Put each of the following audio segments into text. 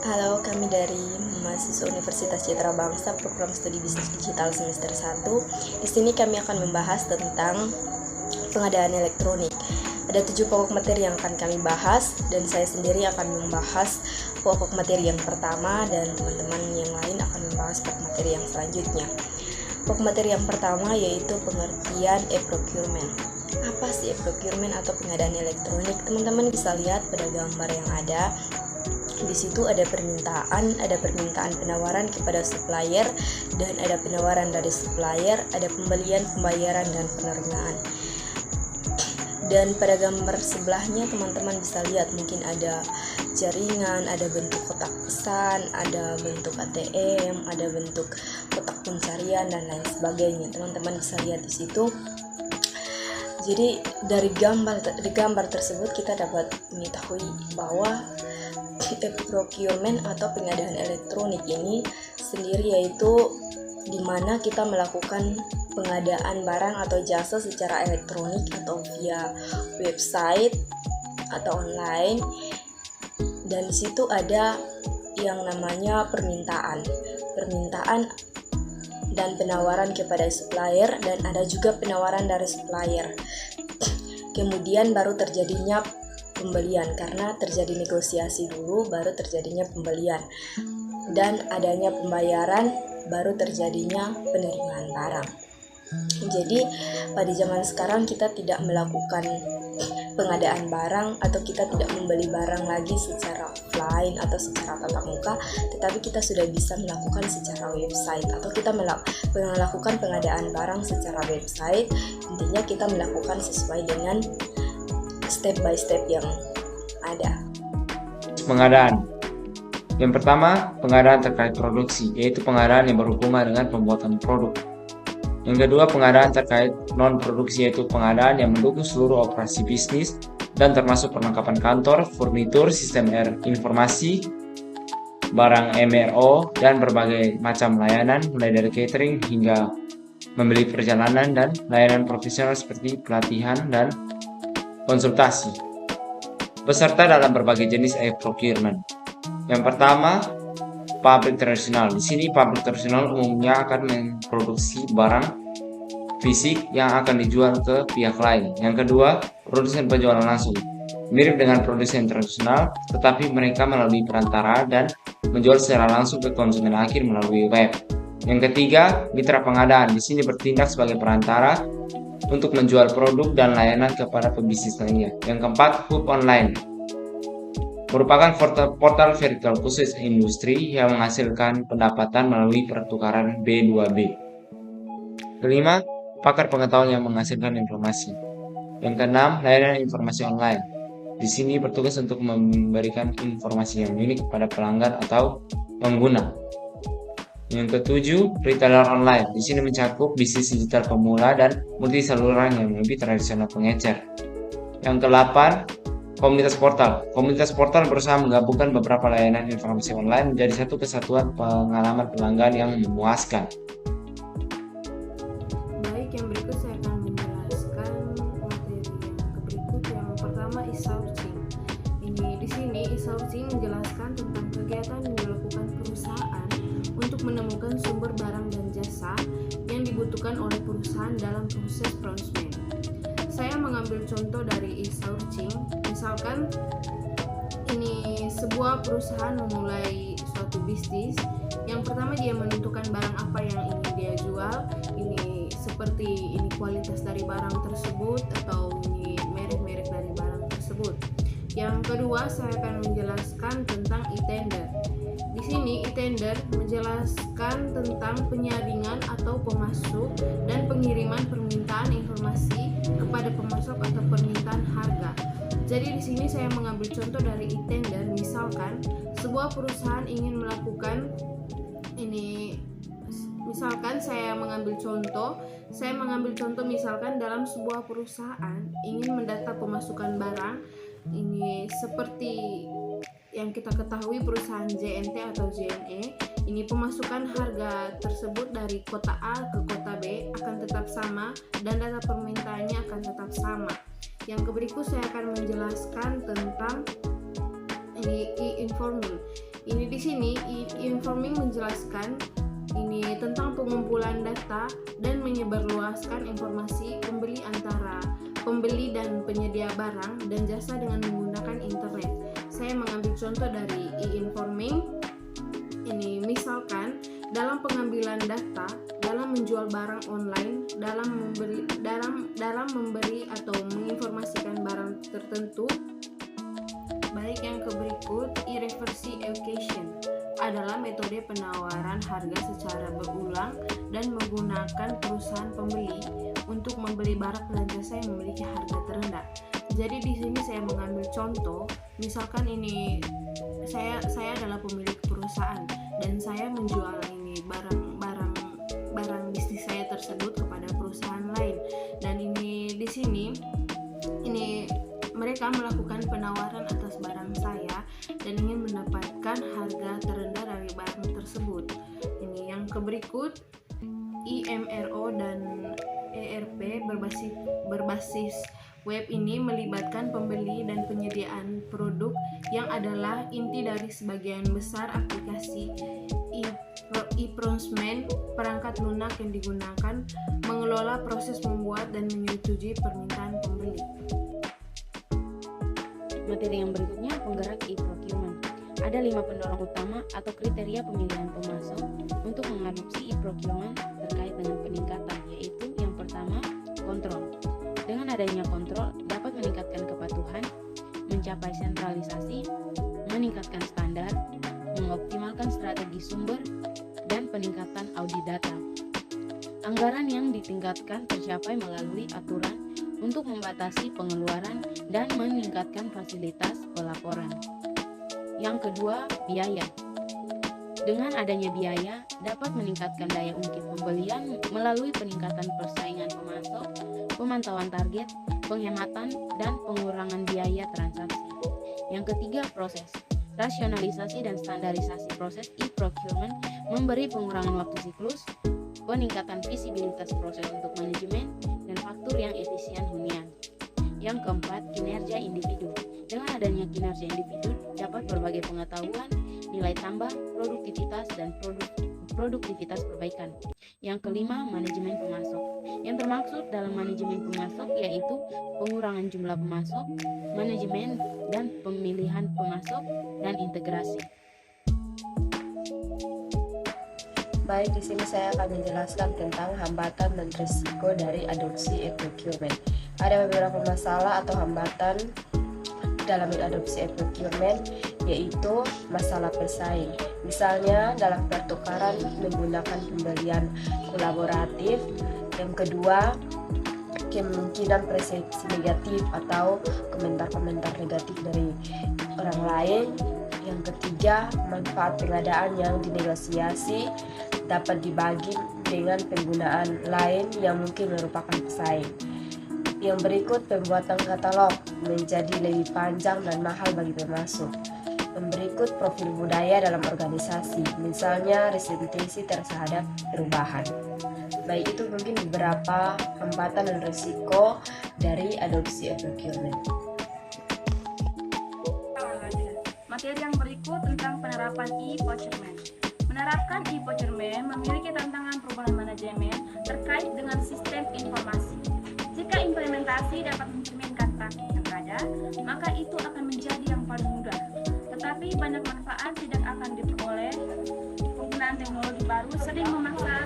Halo, kami dari mahasiswa Universitas Citra Bangsa, program studi bisnis digital semester 1. Di sini kami akan membahas tentang pengadaan elektronik. Ada 7 pokok materi yang akan kami bahas, dan saya sendiri akan membahas pokok materi yang pertama, dan teman-teman yang lain akan membahas pokok materi yang selanjutnya. Pokok materi yang pertama yaitu pengertian e-procurement. Apa sih e-procurement atau pengadaan elektronik? Teman-teman bisa lihat pada gambar yang ada. Di situ ada permintaan penawaran kepada supplier, dan ada penawaran dari supplier, ada pembelian, pembayaran, dan penerimaan. Dan pada gambar sebelahnya teman-teman bisa lihat mungkin ada jaringan, ada bentuk kotak pesan, ada bentuk ATM, ada bentuk kotak pencarian, dan lain sebagainya. Teman-teman bisa lihat di situ. Jadi dari gambar tersebut kita dapat mengetahui bahwa e-procurement atau pengadaan elektronik ini sendiri yaitu di mana kita melakukan pengadaan barang atau jasa secara elektronik atau via website atau online, dan di situ ada yang namanya permintaan dan penawaran kepada supplier, dan ada juga penawaran dari supplier. Kemudian baru terjadinya pembelian, karena terjadi negosiasi dulu baru terjadinya pembelian, dan adanya pembayaran baru terjadinya penerimaan barang. Jadi pada zaman sekarang kita tidak melakukan pengadaan barang atau kita tidak membeli barang lagi secara offline atau secara tatap muka, tetapi kita sudah bisa melakukan secara website, atau kita melakukan pengadaan barang secara website. Intinya kita melakukan sesuai dengan step by step yang ada. Pengadaan. Yang pertama, pengadaan terkait produksi, yaitu pengadaan yang berhubungan dengan pembuatan produk. Yang kedua, pengadaan terkait non-produksi, yaitu pengadaan yang mendukung seluruh operasi bisnis dan termasuk perlengkapan kantor, furnitur, sistem informasi, barang MRO, dan berbagai macam layanan, mulai dari catering hingga membeli perjalanan dan layanan profesional seperti pelatihan dan konsultasi. Beserta dalam berbagai jenis e-procurement. Yang pertama, pabrik tradisional. Di sini pabrik tradisional umumnya akan memproduksi barang fisik yang akan dijual ke pihak lain. Yang kedua, produsen penjualan langsung. Mirip dengan produsen tradisional, tetapi mereka melalui perantara dan menjual secara langsung ke konsumen akhir melalui web. Yang ketiga, mitra pengadaan. Di sini bertindak sebagai perantara untuk menjual produk dan layanan kepada pebisnis lainnya. Yang keempat, hub online. Merupakan portal vertikal khusus industri yang menghasilkan pendapatan melalui pertukaran B2B. Kelima, pakar pengetahuan yang menghasilkan informasi. Yang keenam, layanan informasi online. Di sini bertugas untuk memberikan informasi yang unik kepada pelanggan atau pengguna. Yang ketujuh, retailer online. Di sini mencakup bisnis digital pemula dan multi saluran yang lebih tradisional pengecer. Yang kedelapan, komunitas portal. Komunitas portal berusaha menggabungkan beberapa layanan informasi online menjadi satu kesatuan pengalaman pelanggan yang memuaskan. Baik, yang berikut saya akan menjelaskan materi yang berikut. Yang pertama, e-sourcing. Di sini e-sourcing menjelaskan tentang kegiatan yang dilakukan perusahaan untuk menemukan sumber barang dan jasa yang dibutuhkan oleh perusahaan dalam proses procurement. Saya mengambil contoh dari e-sourcing. Misalkan ini sebuah perusahaan memulai suatu bisnis. Yang pertama, dia menentukan barang apa yang ingin dia jual. Ini seperti ini kualitas dari barang tersebut atau ini merek-merek dari barang tersebut. Yang kedua, saya akan menjelaskan tentang e-tender. Di sini e-tender menjelaskan tentang penyaringan atau pemasok dan pengiriman permintaan informasi kepada pemasok atau permintaan harga. Jadi di sini saya mengambil contoh dari e-tender. Misalkan sebuah perusahaan ingin melakukan ini, misalkan saya mengambil contoh misalkan dalam sebuah perusahaan ingin mendata pemasukan barang. Ini seperti yang kita ketahui perusahaan JNT atau JNE, ini pemasukan harga tersebut dari kota A ke kota B akan tetap sama dan data permintaannya akan tetap sama. Yang berikut saya akan menjelaskan tentang Ini e-informing. Ini di sini e-informing menjelaskan ini tentang pengumpulan data dan menyebarluaskan informasi pembeli antara pembeli dan penyedia barang dan jasa dengan menggunakan internet. Saya mengambil contoh dari e-informing. Ini misalkan dalam pengambilan data, dalam menjual barang online, dalam memberi atau menginformasikan barang tertentu. Baik, yang berikut, e-reverse education adalah metode penawaran harga secara berulang dan menggunakan perusahaan pembeli untuk membeli barang dan jasa yang memiliki harga terendah. Jadi di sini saya mengambil contoh, misalkan ini saya adalah pemilik perusahaan dan saya menjual ini barang bisnis saya tersebut kepada perusahaan lain, dan ini di sini ini mereka melakukan penawaran atas barang saya dan ingin mendapatkan harga terendah dari barang tersebut. Ini yang berikut, IMRO dan ERP berbasis web ini melibatkan pembeli dan penyediaan produk yang adalah inti dari sebagian besar aplikasi e-procurement. Perangkat lunak yang digunakan mengelola proses membuat dan menyetujui permintaan pembeli. Materi yang berikutnya, penggerak e-procurement. Ada 5 pendorong utama atau kriteria pemilihan pemasok untuk mengadopsi e-procurement terkait dengan peningkatan, yaitu yang pertama, kontrol. Dengan adanya kontrol dapat meningkatkan kepatuhan, mencapai sentralisasi, meningkatkan standar, mengoptimalkan strategi sumber, dan peningkatan audit data. Anggaran yang ditingkatkan tercapai melalui aturan untuk membatasi pengeluaran dan meningkatkan fasilitas pelaporan. Yang kedua, biaya. Dengan adanya biaya, dapat meningkatkan daya ungkit pembelian melalui peningkatan persaingan pemasok, pemantauan target, penghematan, dan pengurangan biaya transaksi. Yang ketiga, proses. Rasionalisasi dan standarisasi proses e-procurement memberi pengurangan waktu siklus, peningkatan visibilitas proses untuk manajemen, dan faktur yang efisien hunian. Yang keempat, kinerja individu. Dengan adanya kinerja individu dapat berbagai pengetahuan, nilai tambah, produktivitas, dan produktivitas perbaikan. Yang kelima, manajemen pemasok. Yang termaksud dalam manajemen pemasok yaitu pengurangan jumlah pemasok, manajemen dan pemilihan pemasok, dan integrasi. Baik, di sini saya akan menjelaskan tentang hambatan dan risiko dari adopsi e-procurement. Ada beberapa masalah atau hambatan dalam adopsi e-procurement, yaitu masalah persaing. Misalnya dalam pertukaran menggunakan pembelian kolaboratif. Yang kedua, kemungkinan persepsi negatif atau komentar-komentar negatif dari orang lain. Yang ketiga, manfaat pengadaan yang dinegosiasi dapat dibagi dengan penggunaan lain yang mungkin merupakan pesaing. Yang berikut, pembuatan katalog menjadi lebih panjang dan mahal bagi pemasok. Yang berikut, profil budaya dalam organisasi, misalnya resistensi terhadap perubahan. Baik, itu mungkin beberapa hambatan dan risiko dari adopsi e-procurement. Materi yang berikut tentang penerapan e-procurement. Menerapkan e-procurement memiliki tantangan perubahan manajemen terkait dengan sistem informasi. Jika implementasi dapat mencerminkan praktik yang ada, maka itu akan menjadi yang paling mudah. Tetapi banyak manfaat tidak akan diperoleh. Penggunaan teknologi baru sering memaksa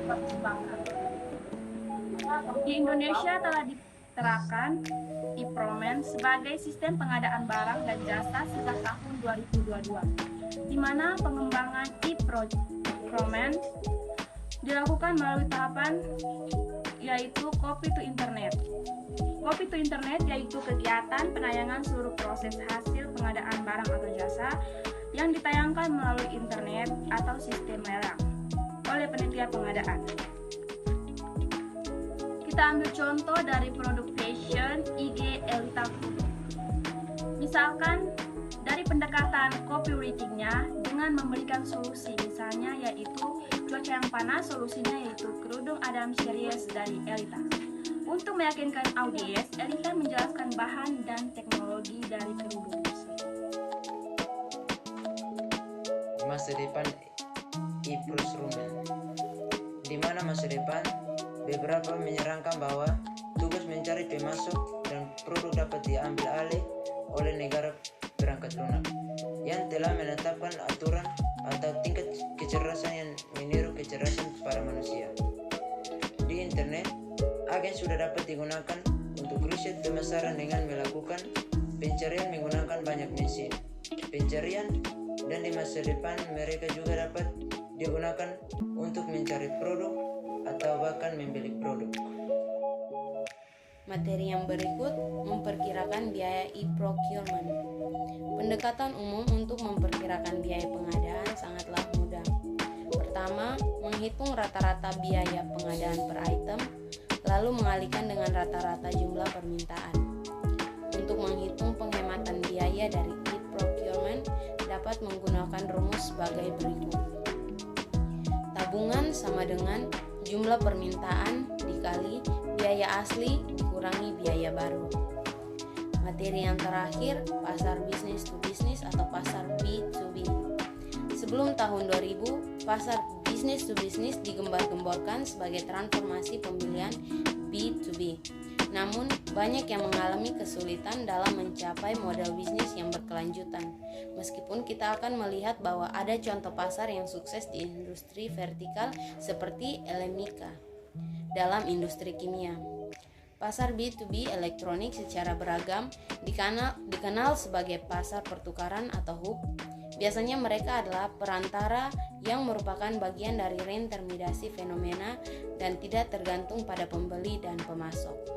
perkembangan. Di Indonesia telah diterapkan e-procurement sebagai sistem pengadaan barang dan jasa sejak tahun 2022, di mana pengembangan e-procurement dilakukan melalui tahapan yaitu copy to internet. Copy to internet yaitu kegiatan penayangan seluruh proses hasil pengadaan barang atau jasa yang ditayangkan melalui internet atau sistem lelang oleh panitia pengadaan. Kita ambil contoh dari produk fashion IG Elita Food. Misalkan dari pendekatan copywritingnya dengan memberikan solusi, misalnya yaitu cuaca yang panas, solusinya yaitu kerudung Adam Series dari Elita. Untuk meyakinkan audiens, Elita menjelaskan bahan dan teknologi teknologi dari kerudung tersebut. Masa depan e-procurement, di mana masa depan beberapa menyarankan bahwa tugas mencari pemasok dan produk dapat diambil alih oleh negara perangkat lunak yang telah menetapkan aturan atau tingkat kecerdasan yang meniru kecerdasan para manusia. Di internet, agen sudah dapat digunakan untuk riset pemasaran dengan melakukan pencarian menggunakan banyak mesin pencarian, dan di masa depan mereka juga dapat digunakan untuk mencari produk atau bahkan membeli produk. Materi yang berikut memperkirakan biaya e-procurement. Pendekatan umum untuk memperkirakan biaya pengadaan sangatlah mudah. Pertama, menghitung rata-rata biaya pengadaan per item, lalu mengalihkan dengan rata-rata jumlah permintaan. Untuk menghitung penghematan biaya dari e-procurement dapat menggunakan rumus sebagai berikut. Tabungan sama dengan jumlah permintaan dikali biaya asli dikurangi biaya baru. Materi yang terakhir, pasar business to business atau pasar B2B. Sebelum tahun 2000, pasar business to business digembar-gemborkan sebagai transformasi pembelian B2B. Namun, banyak yang mengalami kesulitan dalam mencapai model bisnis yang berkelanjutan. Meskipun kita akan melihat bahwa ada contoh pasar yang sukses di industri vertikal seperti Elemika dalam industri kimia. Pasar B2B elektronik secara beragam dikenal sebagai pasar pertukaran atau hub. Biasanya mereka adalah perantara yang merupakan bagian dari reintermediasi fenomena dan tidak tergantung pada pembeli dan pemasok.